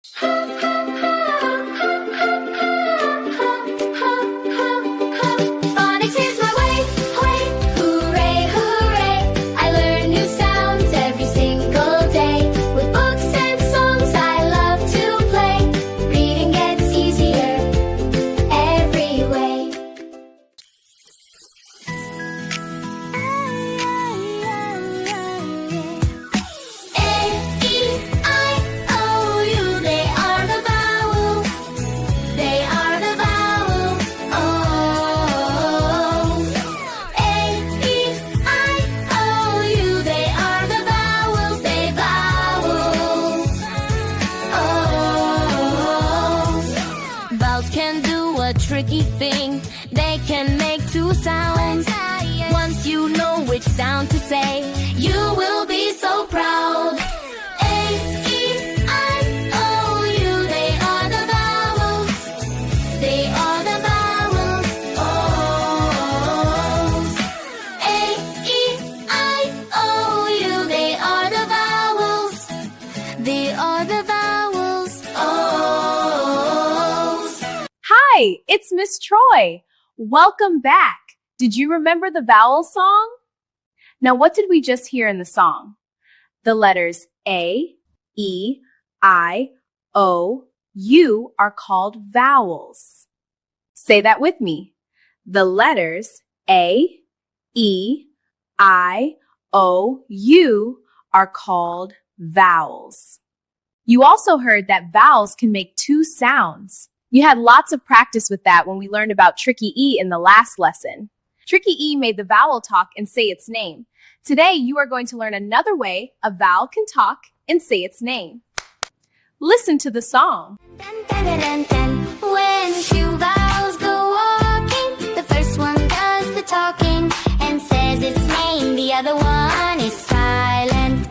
Phonics is my way, way, hooray, hooray. I learn new sounds every single day. With books and songs I love to play. Reading gets easier every way. A-E-I-O-U, they are the vowels. They are the vowels. Oh. A-E-I-O-U, they are the vowels. They vowels. Oh. Vowels can do a tricky thing. They can make two sounds. Once you know which sound to say, you will be so proud. A-E-I-O-U, they are the vowels. They are the vowels. Oh. A-E-I-O-U, they are the vowels. They are the vowels. Oh. Hi, it's Miss Troy. Welcome back. Did you remember the vowel song? Now, what did we just hear in the song? The letters A, E, I, O, U are called vowels. Say that with me. The letters A, E, I, O, U are called vowels. You also heard that vowels can make two sounds. You had lots of practice with that when we learned about Tricky E in the last lesson. Tricky E made the vowel talk and say its name. Today, you are going to learn another way a vowel can talk and say its name. Listen to the song. When two vowels go walking, the first one does the talking and says its name, the other one is silent.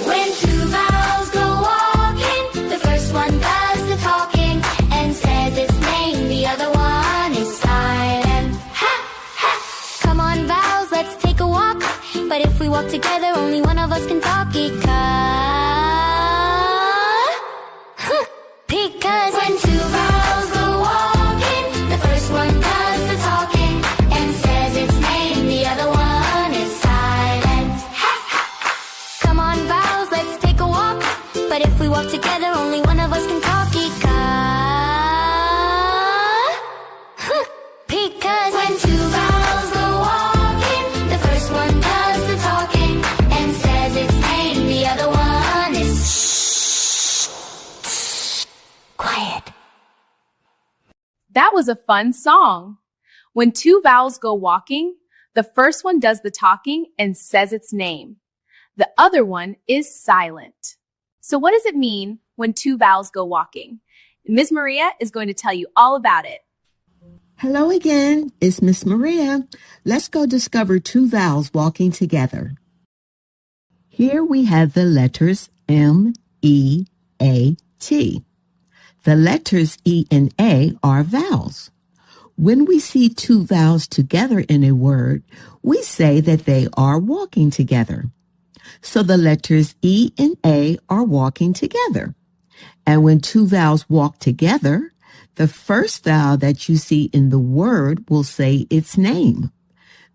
When two vowels go walking, the first one does the talking and says its name, the other one is silent. Ha, ha. Come on, vowels, let's take a walk. But if we walk together, only one of us can talk. Because when two vowels go walking, the first one does the talking and says its name, the other one is silent. Ha, ha. Come on, vowels, let's take a walk. But if we walk together, only one of us can talk. Because when two vowels go walking, the first one does the talking and says its name, the other one is quiet. That was a fun song. When two vowels go walking, the first one does the talking and says its name. The other one is silent. So what does it mean when two vowels go walking? Ms. Maria is going to tell you all about it. Hello again, it's Miss Maria. Let's go discover two vowels walking together. Here we have the letters M, E, A, T. The letters E and A are vowels. When we see two vowels together in a word, we say that they are walking together. So the letters E and A are walking together. And when two vowels walk together, the first vowel that you see in the word will say its name.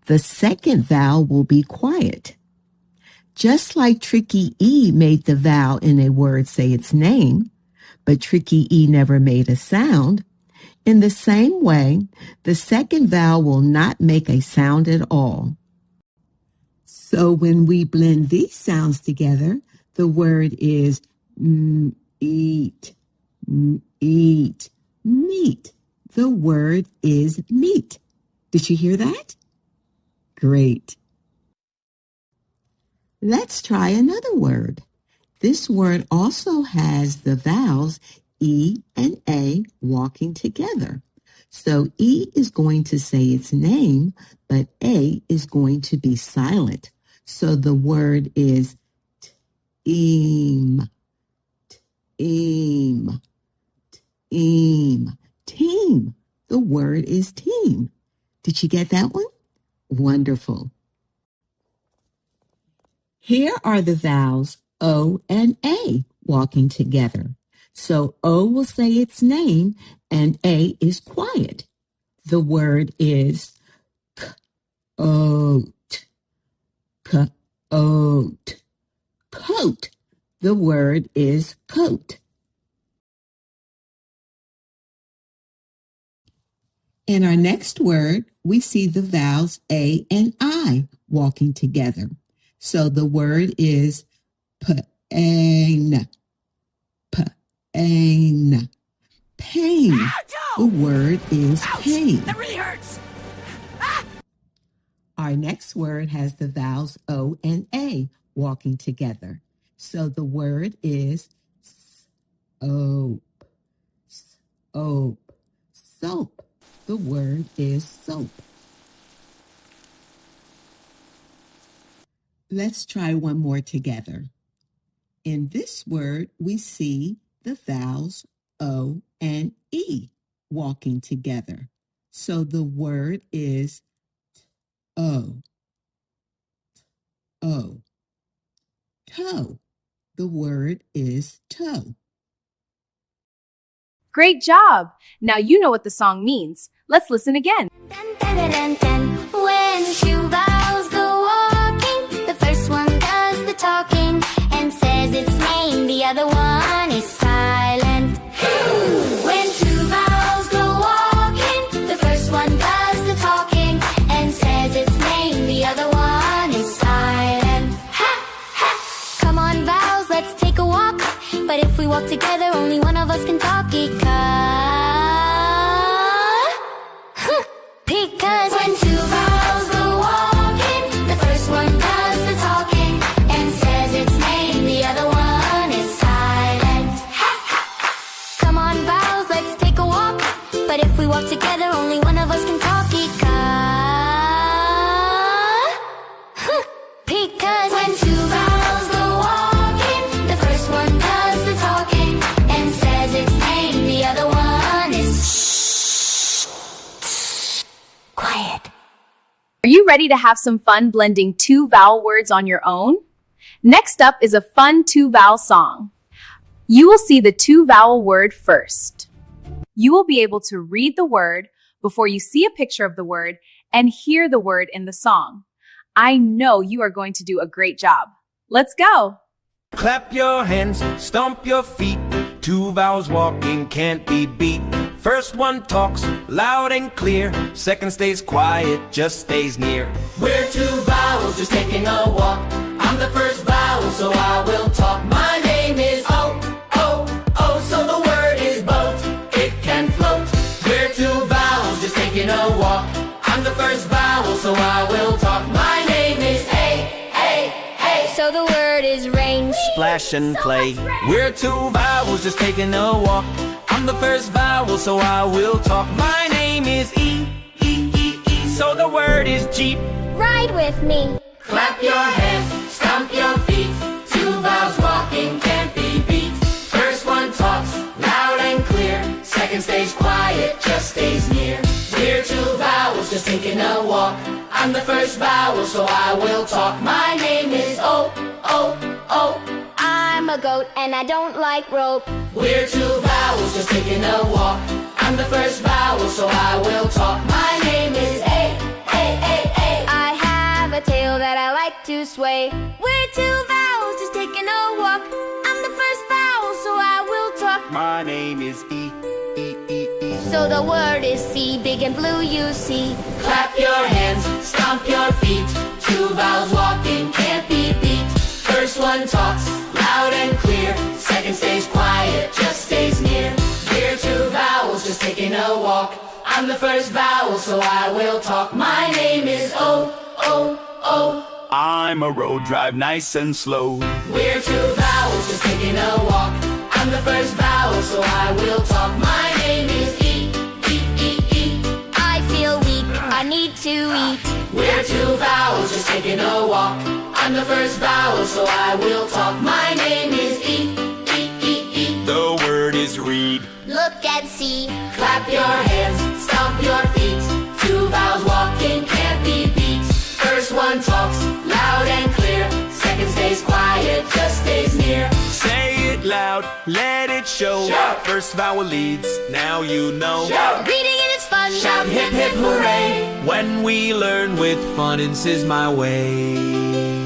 The second vowel will be quiet. Just like Tricky E made the vowel in a word say its name, but Tricky E never made a sound, in the same way, the second vowel will not make a sound at all. So when we blend these sounds together, the word is eat, eat, meat. The word is meat. Did you hear that? Great. Let's try another word. This word also has the vowels E and A walking together. So E is going to say its name, but A is going to be silent. So the word is team, team, team, team. The word is team. Did you get that one? Wonderful. Here are the vowels O and A walking together. So O will say its name and A is quiet. The word is coat, coat, coat. The word is coat. In our next word, we see the vowels A and I walking together. So the word is pain, pain, pain. The word is pain. That really hurts. Our next word has the vowels O and A walking together. So the word is soap, soap, soap. The word is soap. Let's try one more together. In this word, we see the vowels O and E walking together. So the word is O, O, toe. The word is toe. Great job! Now you know what the song means. Let's listen again. Dun, dun, dun, dun, dun. When two vowels go walking, the first one does the talking and says its name, the other one is silent. When two vowels go walking, the first one does the talking and says its name, the other one is silent. Ha, ha. Come on, vowels, let's take a walk. But if we walk together, only one of us can talk. Because when two vowels go walking, the first one does the talking and says its name, the other one is silent. Ha, ha. Come on, vowels, let's take a walk. But if we walk together, only one of us can talk. Because when two vowels go walking, the first one does the talking and says its name, the other one is quiet. Are you ready to have some fun blending two vowel words on your own? Next up is a fun two-vowel song. You will see the two-vowel word first. You will be able to read the word before you see a picture of the word and hear the word in the song. I know you are going to do a great job. Let's go! Clap your hands, stomp your feet. Two vowels walking can't be beat. First one talks loud and clear. Second stays quiet, just stays near. We're two vowels just taking a walk. I'm the first vowel, so I will talk. My name is O, O, O, so the word is boat. It can float. We're two vowels just taking a walk. I'm the first vowel, so I will talk. My name is A, So the word is rain. Splash and play. We're two vowels just taking a walk. I'm the first vowel, so I will talk. My name is E, E, E, E, so the word is Jeep. Ride with me. Clap your hands, stomp your feet. Two vowels walking can't be beat. First one talks loud and clear. Second stays quiet, just stays near. We're two vowels just taking a walk. I'm the first vowel, so I will talk. My name is O, O, O. I'm a goat and I don't like rope. We're two vowels just taking a walk. I'm the first vowel, so I will talk. My name is A, A, A, A. I have a tail that I like to sway. We're two vowels just taking a walk. I'm the first vowel, so I will talk. My name is E, E, E, E. So the word is C, big and blue you see. Clap your hands, stomp your feet. Two vowels walking can't be beat. First one talks loud and clear. Second stays quiet, just stays near. We're two vowels just taking a walk. I'm the first vowel, so I will talk. My name is O, O, O. I'm a road, drive nice and slow. We're two vowels just taking a walk. I'm the first vowel, so I will talk. My name is E, E, E, E. I feel weak, I need to eat. We're two vowels just taking a walk. I'm the first vowel, so I will talk. My name is E, E, E, E. The word is read. Look and see. Clap your hands, stomp your feet. Two vowels walking can't be beat. First one talks loud and clear. Second stays quiet, just stays near. Say it loud, let it show. Shout. First vowel leads, now you know. Shout. Reading it is fun. Shout hip hip hooray. When we learn with Phonics Is My Way.